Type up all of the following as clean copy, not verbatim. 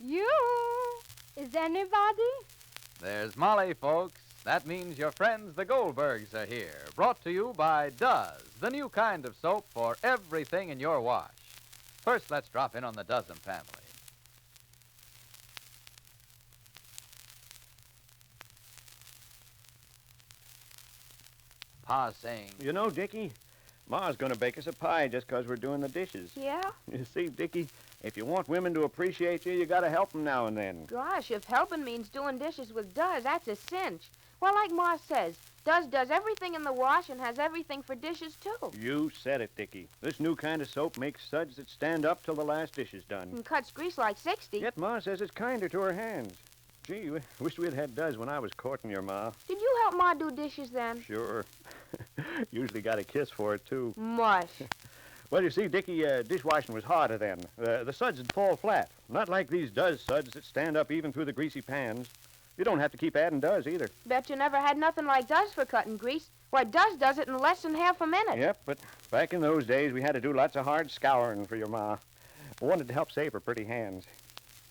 You? Is anybody? There's Molly, folks. That means your friends, the Goldbergs, are here. Brought to you by Does, the new kind of soap for everything in your wash. First, let's drop in on the Dozen family. Pa's saying... You know, Dickie, Ma's going to bake us a pie just 'cause we're doing the dishes. Yeah? You see, Dickie, if you want women to appreciate you got to help them now and then. Gosh, if helping means doing dishes with Does, that's a cinch. Well, like Ma says, does everything in the wash and has everything for dishes, too. You said it, Dickie. This new kind of soap makes suds that stand up till the last dish is done. And cuts grease like 60. Yet Ma says it's kinder to her hands. Gee, wish we'd had Does when I was courting your Ma. Did you help Ma do dishes then? Sure. Usually got a kiss for it, too. Mush. Well, you see, Dickie, dishwashing was harder then. The suds would fall flat. Not like these Does suds that stand up even through the greasy pans. You don't have to keep adding Does either. Bet you never had nothing like Does for cutting grease. Why, does it in less than half a minute. Yep, but back in those days, we had to do lots of hard scouring for your Ma. I wanted to help save her pretty hands.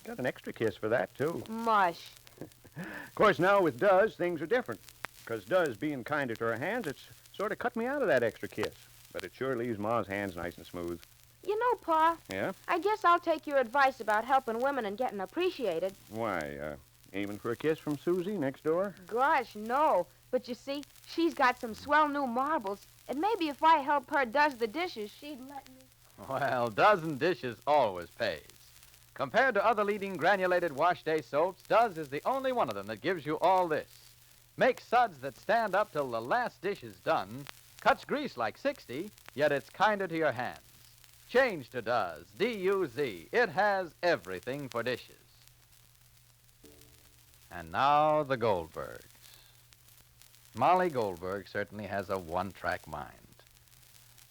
Got an extra kiss for that, too. Mush. Of course, now with Does, things are different. Because Does being kinder to her hands, it's sort of cut me out of that extra kiss. But it sure leaves Ma's hands nice and smooth. You know, Pa, Yeah? I guess I'll take your advice about helping women and getting appreciated. Why, aiming for a kiss from Susie next door? Gosh, no. But you see, she's got some swell new marbles. And maybe if I help her does the dishes, she'd let me. Well, Dozen dishes always pays. Compared to other leading granulated wash day soaps, Does is the only one of them that gives you all this. Makes suds that stand up till the last dish is done, cuts grease like 60, yet it's kinder to your hands. Change to Does, D-U-Z. It has everything for dishes. And now the Goldbergs. Molly Goldberg certainly has a one-track mind.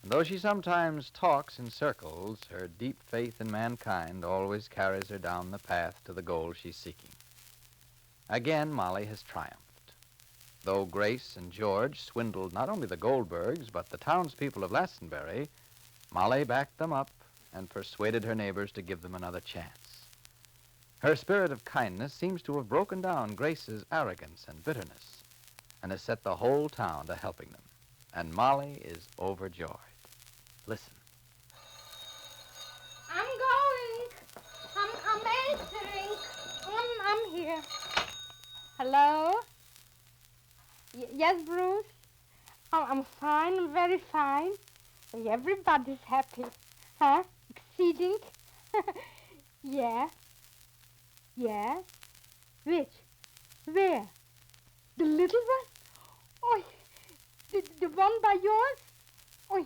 And though she sometimes talks in circles, her deep faith in mankind always carries her down the path to the goal she's seeking. Again, Molly has triumphed. Though Grace and George swindled not only the Goldbergs, but the townspeople of Lastenbury, Molly backed them up and persuaded her neighbors to give them another chance. Her spirit of kindness seems to have broken down Grace's arrogance and bitterness and has set the whole town to helping them. And Molly is overjoyed. Listen. I'm going. I'm answering. I'm here. Hello? Yes, Bruce? Oh, I'm fine. I'm very fine. Everybody's happy. Huh? Exceeding? Yeah. Yeah? Which? Where? The little one? Oh, the one by yours? Oh,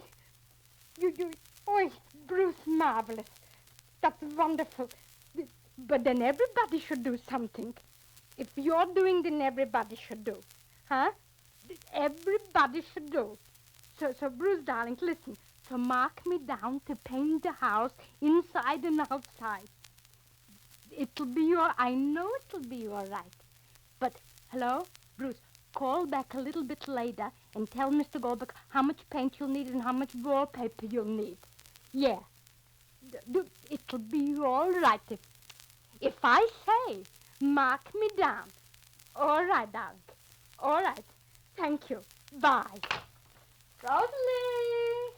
oh, Bruce, marvelous. That's wonderful. But then everybody should do something. If you're doing, then everybody should do. Huh? Everybody should do. So Bruce, darling, listen. So mark me down to paint the house inside and outside. I know it'll be all right. But, hello, Bruce, call back a little bit later and tell Mr. Goldberg how much paint you'll need and how much wallpaper you'll need. Yeah. It'll be all right if I say, mark me down. All right, darling. All right. Thank you. Bye. Rosalie!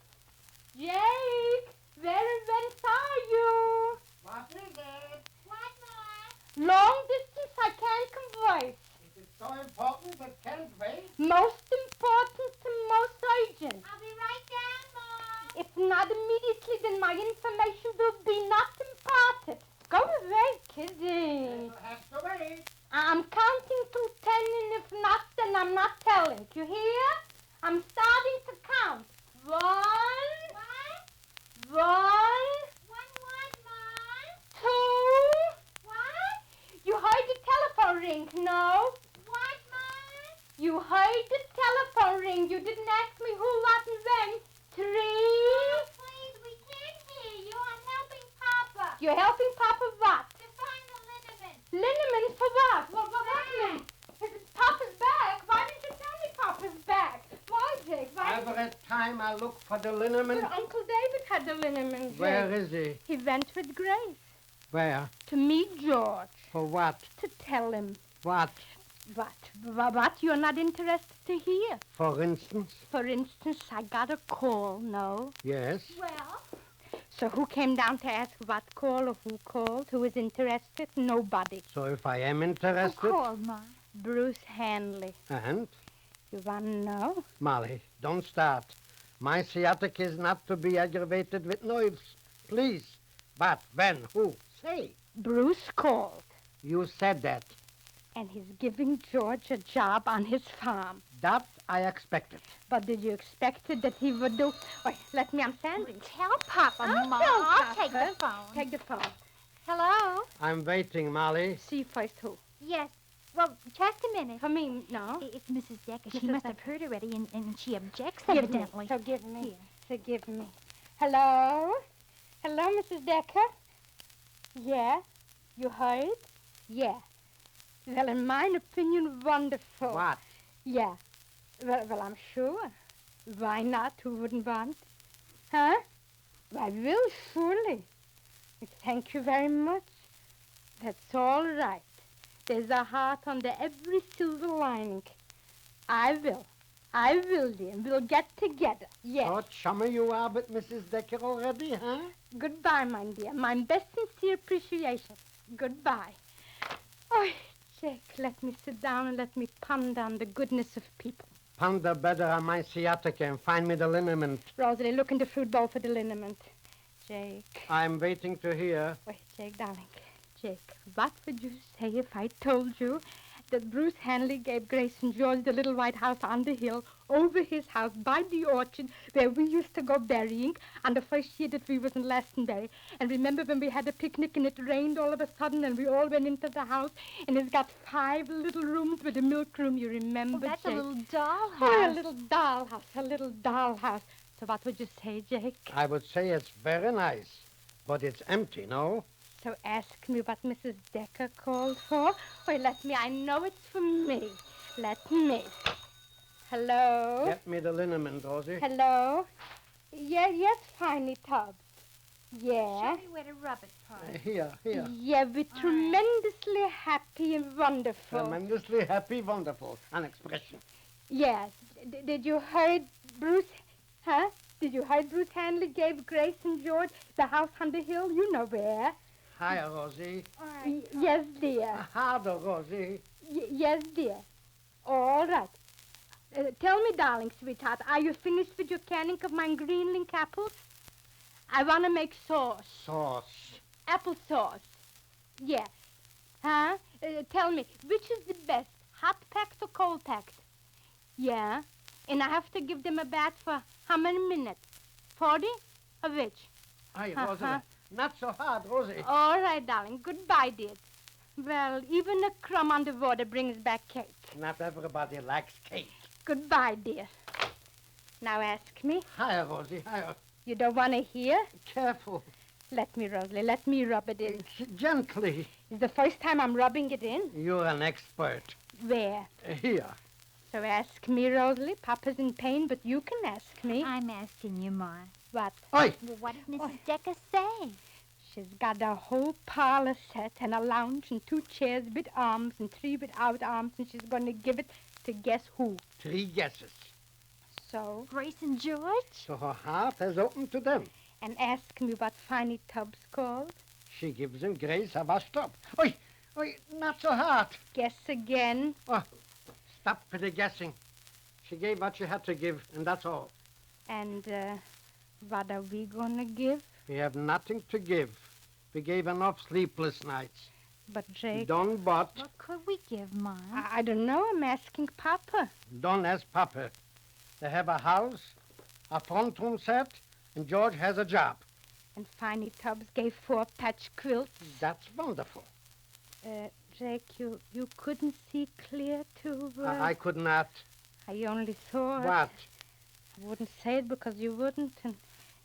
Jake! Where are you? What is it? What, Ma? Long distance, I can't converse. Is it so important that can't wait? Most important and most urgent. I'll be right down, Ma. If not immediately, then my information will be not imparted. Go away, kidding. You'll have to wait. I'm counting to 10, and if not, then I'm not telling. You hear? I'm starting to count. 1. What? 1. What, Ma? 2. What? You heard the telephone ring, no? What, Ma? You heard the telephone ring. You didn't ask me who, what, and when. 3. Mama, please, we can't hear you. I'm helping Papa. You're helping Papa what? To find the liniment. Liniment for what? What liniment? Papa's back. Why didn't you tell me Papa's back? Why, Jake? Why? Every time I look for the liniment. Well, Uncle David had the liniment, Jake. Where is he? He went with Grace. Where? To meet George. For what? To tell him. What? What you're not interested to hear. For instance? For instance, I got a call, no? Yes. Well, So who came down to ask what call or who called? Who was interested? Nobody. So if I am who interested... called, Ma? Bruce Hanley. And? You want to know? Molly, don't start. My sciatica is not to be aggravated with nerves. Please. But when? Who? Say. Bruce called. You said that. And he's giving George a job on his farm. That I expected. But did you expect it that he would do... Wait, let me, I'm standing. Tell Papa, Ma. tell I'll take Papa. the phone. Take the phone. Hello? I'm waiting, Molly. See first who. Yes. Well, just a minute. For me, no. It's Mrs. Decker. She Mrs. must have Decker. heard already, and she objects, Give me. evidently. So give me. Here. So give me. Hello? Hello, Mrs. Decker? Yeah? You heard? Yeah. Well, in my opinion, wonderful. What? Yeah. Well, I'm sure. Why not? Who wouldn't want? Huh? I will, surely. Thank you very much. That's all right. There's a heart under every silver lining. I will, dear. We'll get together. Yes. So chummy you are with Mrs. Decker already, huh? Goodbye, my dear. My best sincere appreciation. Goodbye. Oh, Jake, let me sit down and let me ponder on the goodness of people. Ponder better on my sciatica and find me the liniment. Rosalie, look in the fruit bowl for the liniment. Jake. I'm waiting to hear. Wait, Jake, darling. Jake, what would you say if I told you that Bruce Hanley gave Grace and George the little white house on the hill, over his house, by the orchard, where we used to go berrying on the first year that we was in Lastenbury? And remember when we had a picnic and it rained all of a sudden and we all went into the house and it's got 5 little rooms with a milk room, you remember, That's Jake? a little dollhouse. Oh, a little dollhouse. So what would you say, Jake? I would say it's very nice, but it's empty, no? So ask me what Mrs. Decker called for. Wait, let me. I know it's for me. Let me. Hello? Get me the liniment, Rosie. Hello? Yes, Finey Tubbs. Yeah? Show me where to rub it, Pa. Here. Yeah, we're tremendously happy and wonderful. Tremendously happy, wonderful. An expression. Yes. Did you heard Bruce... Huh? Did you heard Bruce Hanley gave Grace and George the house on the hill? You know where. Hi, Rosie. All right. Yes, dear. Harder, Rosie. Yes, dear. All right. Tell me, darling, sweetheart, are you finished with your canning of my green link apples? I want to make sauce. Sauce. Apple sauce. Yes. Huh? Tell me, which is the best, hot packed or cold packed? Yeah. And I have to give them a bath for how many minutes? 40? Of which? Hi, Rosie. Not so hard, Rosie. All right, darling. Goodbye, dear. Well, even a crumb on the water brings back cake. Not everybody likes cake. Goodbye, dear. Now ask me. Hi, Rosie. Hi. You don't want to hear? Careful. Let me, Rosalie. Let me rub it in. Gently. It's the first time I'm rubbing it in. You're an expert. Where? Here. So ask me, Rosalie. Papa's in pain, but you can ask me. I'm asking you, Ma. What? Oi. Well, what did Mrs. Decker say? She's got a whole parlor set and a lounge and 2 chairs with arms and 3 without arms, and she's going to give it to guess who. 3 guesses. So, Grace and George? So her heart has opened to them. and ask me what Finey Tubbs called. She gives him Grace a washed up. Oi, not so hard. Guess again. Oh, stop with the guessing. She gave what she had to give, and that's all. And, what are we gonna give? We have nothing to give. We gave enough sleepless nights. But, Jake, Don't but. What could we give, Ma? I don't know. I'm asking Papa. Don't ask Papa. They have a house, a front room set, and George has a job. And Finey Tubbs gave 4 patch quilts. That's wonderful. Jake, you couldn't see clear to... I could not. I only saw... What? I wouldn't say it because you wouldn't.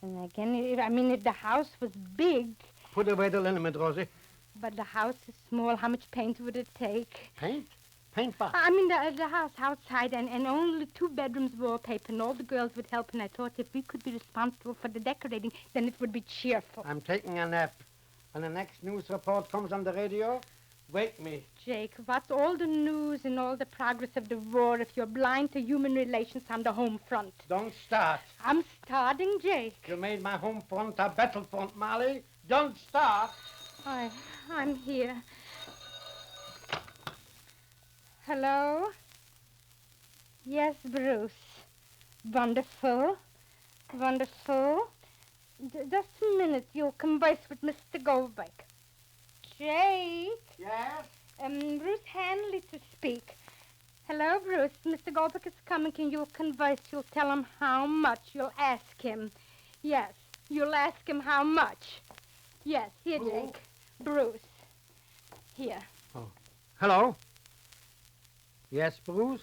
And again, if the house was big, Put away the liniment, Rosie. but the house is small, how much paint would it take? Paint? Paint what? I mean, the house outside, and only 2 bedrooms wallpaper, and all the girls would help, and I thought if we could be responsible for the decorating, then it would be cheerful. I'm taking a nap. and the next news report comes on the radio, wake me. Jake, what's all the news and all the progress of the war if you're blind to human relations on the home front? Don't start. I'm starting, Jake. You made my home front a battlefront, Molly. Don't start. I'm here. Hello? Yes, Bruce. Wonderful. Wonderful. Just a minute. You'll converse with Mr. Goldberg. Jake? Yes? Bruce Hanley to speak. Hello, Bruce. Mr. Goldberg is coming. Can you converse? You'll tell him how much. You'll ask him. Yes, you'll ask him how much. Yes, here, Who? Jake. Bruce. Here. Oh. Hello? Yes, Bruce?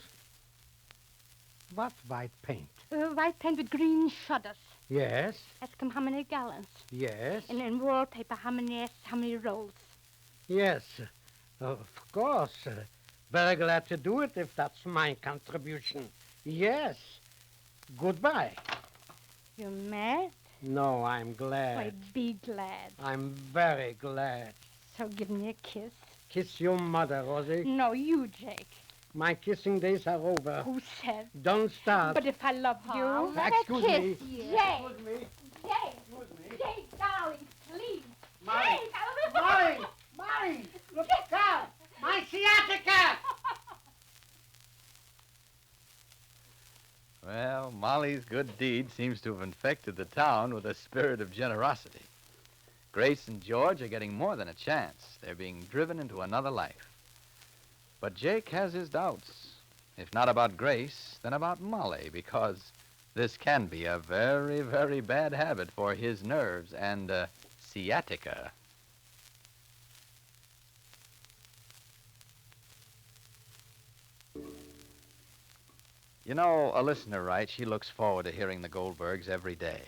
What white paint? White paint with green shutters. Yes? Ask him how many gallons. Yes? And in wallpaper, how many rolls. Yes. Of course. Very glad to do it if that's my contribution. Yes. Goodbye. You mad? No, I'm glad. Why, be glad. I'm very glad. So give me a kiss. Kiss your mother, Rosie. No, you, Jake. My kissing days are over. Who said? Don't start. But if I love you... Oh, let Excuse her me. kiss you. Jake! Excuse me. Jake, Excuse me. Jake, darling, please. Molly. Jake, Molly! Molly! Look out! My sciatica! Well, Molly's good deed seems to have infected the town with a spirit of generosity. Grace and George are getting more than a chance. They're being driven into another life. But Jake has his doubts. If not about Grace, then about Molly, because this can be a very, very bad habit for his nerves and sciatica. You know, a listener writes she looks forward to hearing the Goldbergs every day.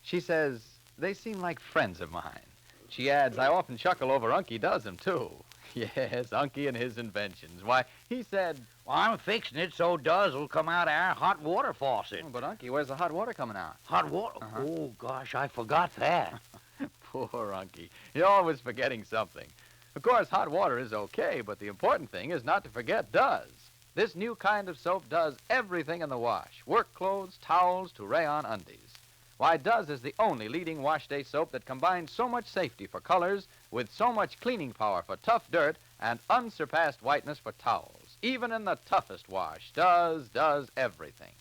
She says they seem like friends of mine. She adds, I often chuckle over Unky does them, too. Yes, Unky and his inventions. Why, he said... Well, I'm fixing it so Duz will come out of our hot water faucet. Oh, but Unky, where's the hot water coming out? Hot water? Uh-huh. Oh, gosh, I forgot that. Poor Unky. You're always forgetting something. Of course, hot water is okay, but the important thing is not to forget Duz. This new kind of soap does everything in the wash. Work clothes, towels, to rayon undies. Why, Duz is the only leading wash day soap that combines so much safety for colors with so much cleaning power for tough dirt and unsurpassed whiteness for towels. Even in the toughest wash, Duz does everything.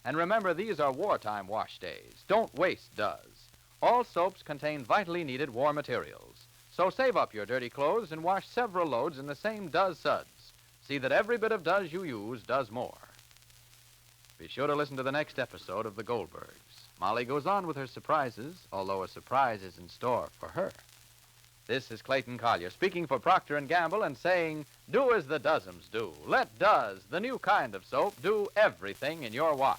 And remember, these are wartime wash days. Don't waste Duz. All soaps contain vitally needed war materials. So save up your dirty clothes and wash several loads in the same Duz suds. See that every bit of Duz you use does more. Be sure to listen to the next episode of The Goldbergs. Molly goes on with her surprises, although a surprise is in store for her. This is Clayton Collier speaking for Procter & Gamble and saying, do as the Duzums do. Let Duz, the new kind of soap, do everything in your wash.